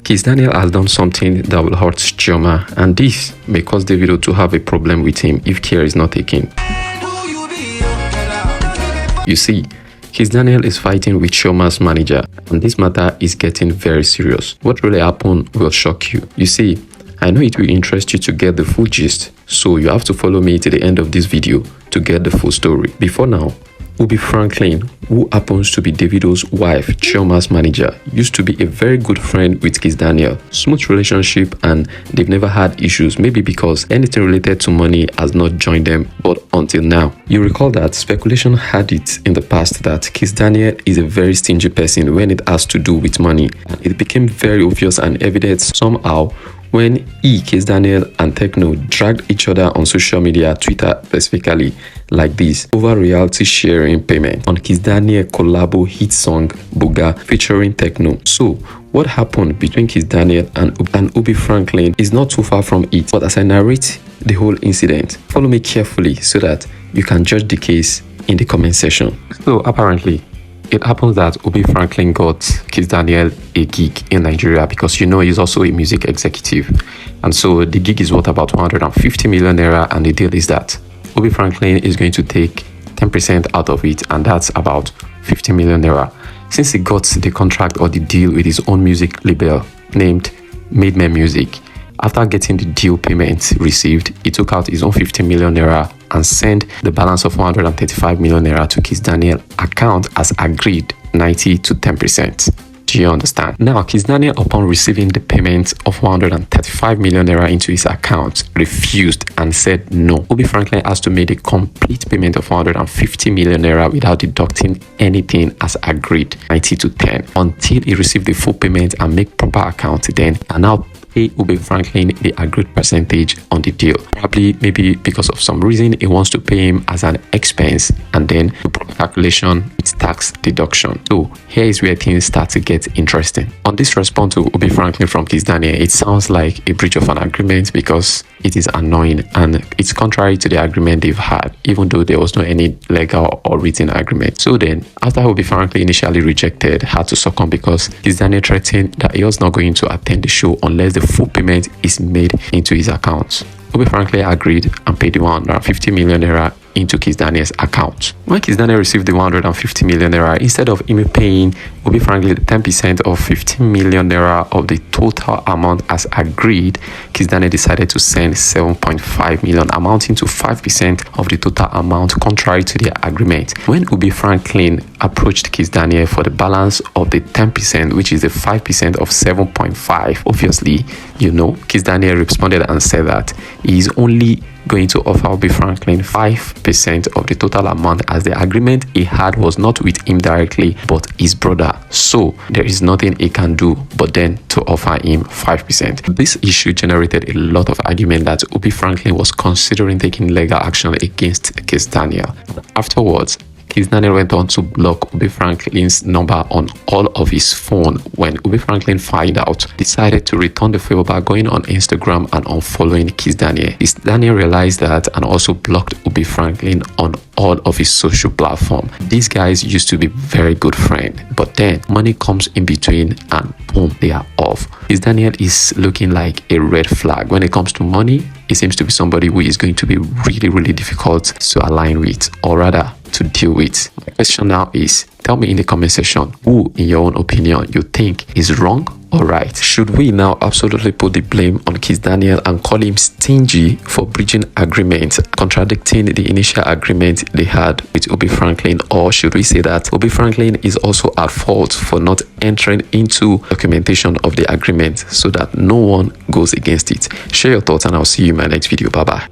Kiss Daniel has done something that will hurt Chioma, and this may cause Davido to have a problem with him if care is not taken. You see, Kiss Daniel is fighting with Chioma's manager, and this matter is getting very serious. What really happened will shock you. You see, I know it will interest you to get the full gist, so you have to follow me to the end of this video to get the full story. Before now, Ubi Franklin, who happens to be Davido's wife, Chioma's manager, used to be a very good friend with Kiss Daniel. Smooth relationship, and they've never had issues, maybe because anything related to money has not joined them, but until now. You recall that speculation had it in the past that Kiss Daniel is a very stingy person when it has to do with money, and it became very obvious and evident somehow when Kiss Daniel and Techno dragged each other on social media, Twitter specifically, like this, over reality sharing payment on Kiss Daniel collabo hit song Buga featuring Techno. So what happened between Kiss Daniel and Ubi Franklin is not too far from it, but as I narrate the whole incident, follow me carefully so that you can judge the case in the comment section. So apparently, it happens that Ubi Franklin got Kiss Daniel a gig in Nigeria because he's also a music executive. And so the gig is worth about 150 million naira, and the deal is that Ubi Franklin is going to take 10% out of it, and that's about 50 million naira. Since he got the contract or the deal with his own music label named Made Men Music, after getting the deal payment received, he took out his own 50 million naira and sent the balance of 135 million naira to Kiss Daniel account as agreed, 90 to 10%. Do you understand? Now, Kiss Daniel, upon receiving the payment of 135 million naira into his account, refused and said no. Ubi Franklin has to make a complete payment of 150 million naira without deducting anything as agreed, 90 to 10, until he received the full payment and make proper account. Then and now pay Ubi Franklin the agreed percentage on the deal. Probably maybe because of some reason he wants to pay him as an expense and then do proper calculation with tax deduction. So here is where things start to get interesting. On this response to Ubi Franklin from Kiss Daniel, it sounds like a breach of an agreement because it is annoying and it's contrary to the agreement they've had, even though there was no any legal or written agreement. So then, after Ubi Franklin initially rejected, had to succumb because Kiss Daniel threatened that he was not going to attend the show unless the full payment is made into his account. Ubi Franklin agreed and paid the 150 million naira into Kiss Daniel's account. When Kiss Daniel received the 150 million naira, instead of him paying Ubi Franklin 10% of 15 million naira of the total amount as agreed, Kiss Daniel decided to send 7.5 million, amounting to 5% of the total amount, contrary to their agreement. When Ubi Franklin approached Kiss Daniel for the balance of the 10%, which is the 5% of 7.5, obviously, Kiss Daniel responded and said that he is only going to offer Ubi Franklin 5% of the total amount, as the agreement he had was not with him directly but his brother. So there is nothing he can do but then to offer him 5%. This issue generated a lot of argument that Ubi Franklin was considering taking legal action against Kiss Daniel. Afterwards, Kiss Daniel went on to block Ubi Franklin's number on all of his phone. When Ubi Franklin found out, decided to return the favor by going on Instagram and unfollowing Kiss Daniel. Kiss Daniel realized that and also blocked Ubi Franklin on all of his social platforms. These guys used to be very good friends, but then money comes in between and boom, they are off. Kiss Daniel is looking like a red flag. When it comes to money, he seems to be somebody who is going to be really, really difficult to align with, or rather to deal with. My question now is, tell me in the comment section who, in your own opinion, you think is wrong or right. Should we now absolutely put the blame on Kiss Daniel and call him stingy for breaching agreement, contradicting the initial agreement they had with Ubi Franklin, or should we say that Ubi Franklin is also at fault for not entering into documentation of the agreement so that no one goes against it? Share your thoughts and I'll see you in my next video. Bye bye.